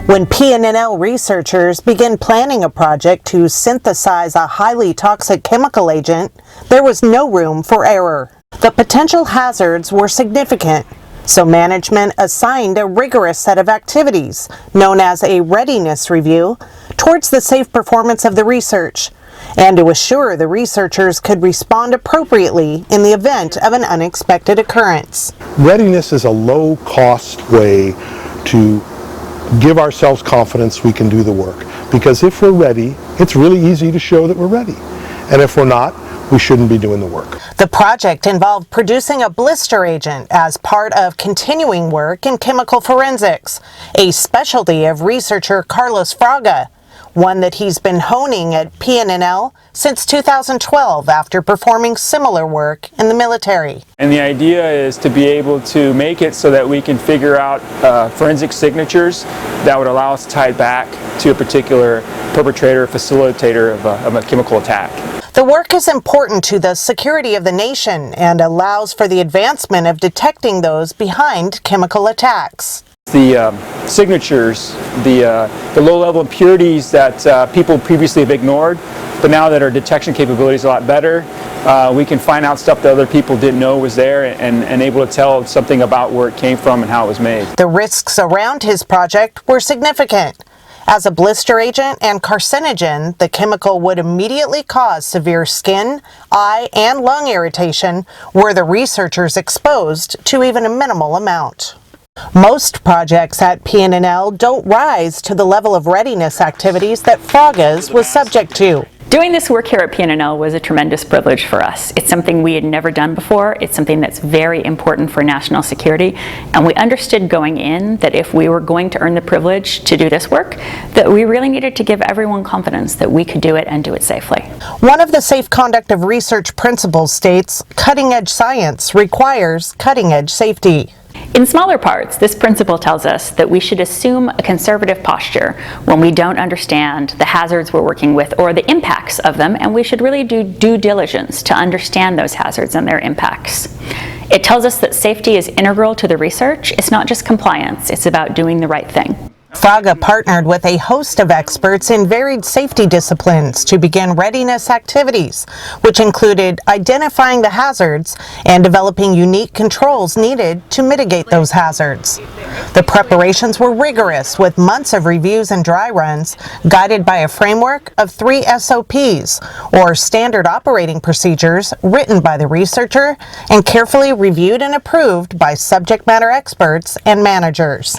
When PNNL researchers began planning a project to synthesize a highly toxic chemical agent, there was no room for error. The potential hazards were significant, so management assigned a rigorous set of activities, known as a readiness review, towards the safe performance of the research, and to assure the researchers could respond appropriately in the event of an unexpected occurrence. Readiness is a low-cost way to give ourselves confidence we can do the work. Because if we're ready, it's really easy to show that we're ready. And if we're not, we shouldn't be doing the work. The project involved producing a blister agent as part of continuing work in chemical forensics, a specialty of researcher Carlos Fraga, one that he's been honing at PNNL since 2012 after performing similar work in the military. And the idea is to be able to make it so that we can figure out forensic signatures that would allow us to tie it back to a particular perpetrator or facilitator of a chemical attack. The work is important to the security of the nation and allows for the advancement of detecting those behind chemical attacks. The signatures, the low-level impurities that people previously have ignored, but now that our detection capabilities are a lot better, we can find out stuff that other people didn't know was there and able to tell something about where it came from and how it was made. The risks around his project were significant. As a blister agent and carcinogen, the chemical would immediately cause severe skin, eye, and lung irritation were the researchers exposed to even a minimal amount. Most projects at PNNL don't rise to the level of readiness activities that Fraga's was subject to. Doing this work here at PNNL was a tremendous privilege for us. It's something we had never done before. It's something that's very important for national security. And we understood going in that if we were going to earn the privilege to do this work, that we really needed to give everyone confidence that we could do it and do it safely. One of the safe conduct of research principles states, cutting-edge science requires cutting-edge safety. In smaller parts, this principle tells us that we should assume a conservative posture when we don't understand the hazards we're working with or the impacts of them, and we should really do due diligence to understand those hazards and their impacts. It tells us that safety is integral to the research. It's not just compliance, it's about doing the right thing. Fraga partnered with a host of experts in varied safety disciplines to begin readiness activities, which included identifying the hazards and developing unique controls needed to mitigate those hazards. The preparations were rigorous, with months of reviews and dry runs, guided by a framework of 3 SOPs, or standard operating procedures, written by the researcher and carefully reviewed and approved by subject matter experts and managers.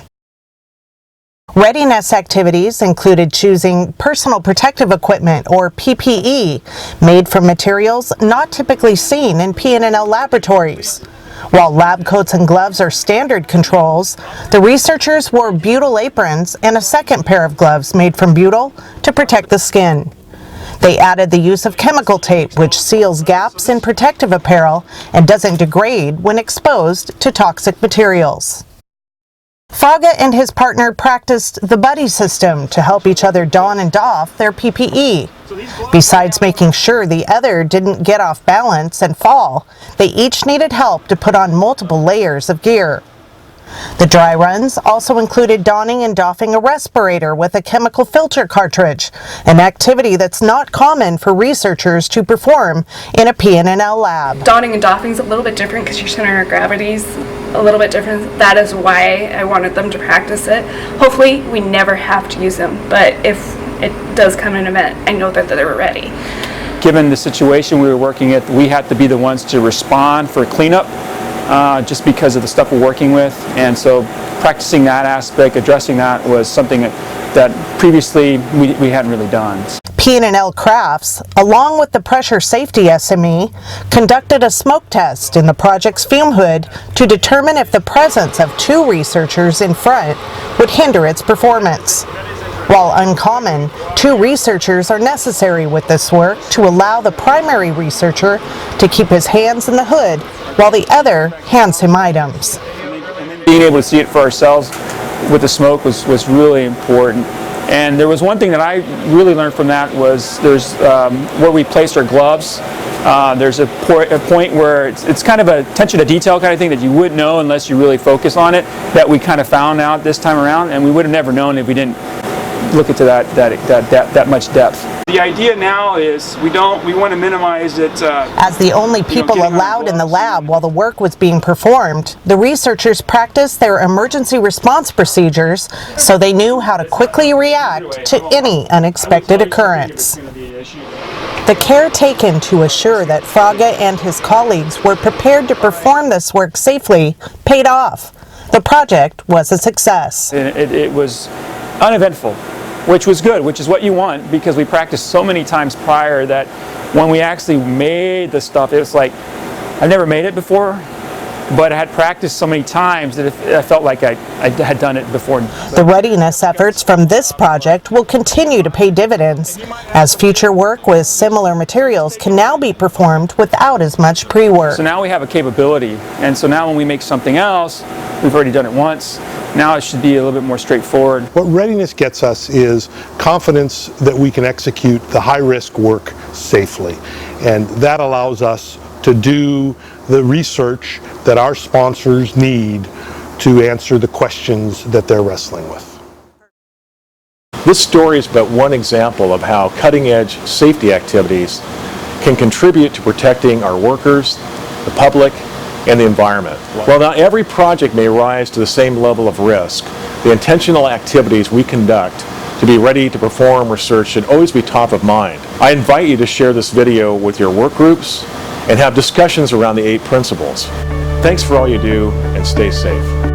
Readiness activities included choosing personal protective equipment, or PPE, made from materials not typically seen in PNNL laboratories. While lab coats and gloves are standard controls, the researchers wore butyl aprons and a second pair of gloves made from butyl to protect the skin. They added the use of chemical tape, which seals gaps in protective apparel and doesn't degrade when exposed to toxic materials. Fraga and his partner practiced the buddy system to help each other don and doff their PPE. Besides making sure the other didn't get off balance and fall, they each needed help to put on multiple layers of gear. The dry runs also included donning and doffing a respirator with a chemical filter cartridge, an activity that's not common for researchers to perform in a PNNL lab. Donning and doffing is a little bit different because your center of gravity is a little bit different. That is why I wanted them to practice it. Hopefully we never have to use them, but if it does come in an event, I know that they were ready. Given the situation we were working with, we had to be the ones to respond for cleanup. Just because of the stuff we're working with, and so practicing that aspect, addressing that, was something that previously we hadn't really done. PNNL Crafts, along with the Pressure Safety SME, conducted a smoke test in the project's fume hood to determine if the presence of 2 researchers in front would hinder its performance. While uncommon, 2 researchers are necessary with this work to allow the primary researcher to keep his hands in the hood while the other hands him items. Being able to see it for ourselves with the smoke was really important. And there was one thing that I really learned from that was there's where we placed our gloves There's a point where it's kind of a attention to detail kind of thing that you wouldn't know unless you really focus on it, that we kind of found out this time around, and we would have never known if we didn't look into that much depth. The idea now is we want to minimize it. As the only people allowed in the lab while the work was being performed, the researchers practiced their emergency response procedures so they knew how to quickly react to any unexpected occurrence. The care taken to assure that Fraga and his colleagues were prepared to perform this work safely paid off. The project was a success. It was uneventful, which was good, which is what you want, because we practiced so many times prior that when we actually made the stuff, it was like, I've never made it before, but I had practiced so many times that I felt like I had done it before. The readiness efforts from this project will continue to pay dividends, as future work with similar materials can now be performed without as much pre-work. So now we have a capability, and so now when we make something else, we've already done it once, now it should be a little bit more straightforward. What readiness gets us is confidence that we can execute the high-risk work safely, and that allows us to do the research that our sponsors need to answer the questions that they're wrestling with. This story is but one example of how cutting-edge safety activities can contribute to protecting our workers, the public, and the environment. While not every project may rise to the same level of risk, the intentional activities we conduct to be ready to perform research should always be top of mind. I invite you to share this video with your work groups and have discussions around the 8 principles. Thanks for all you do, and stay safe.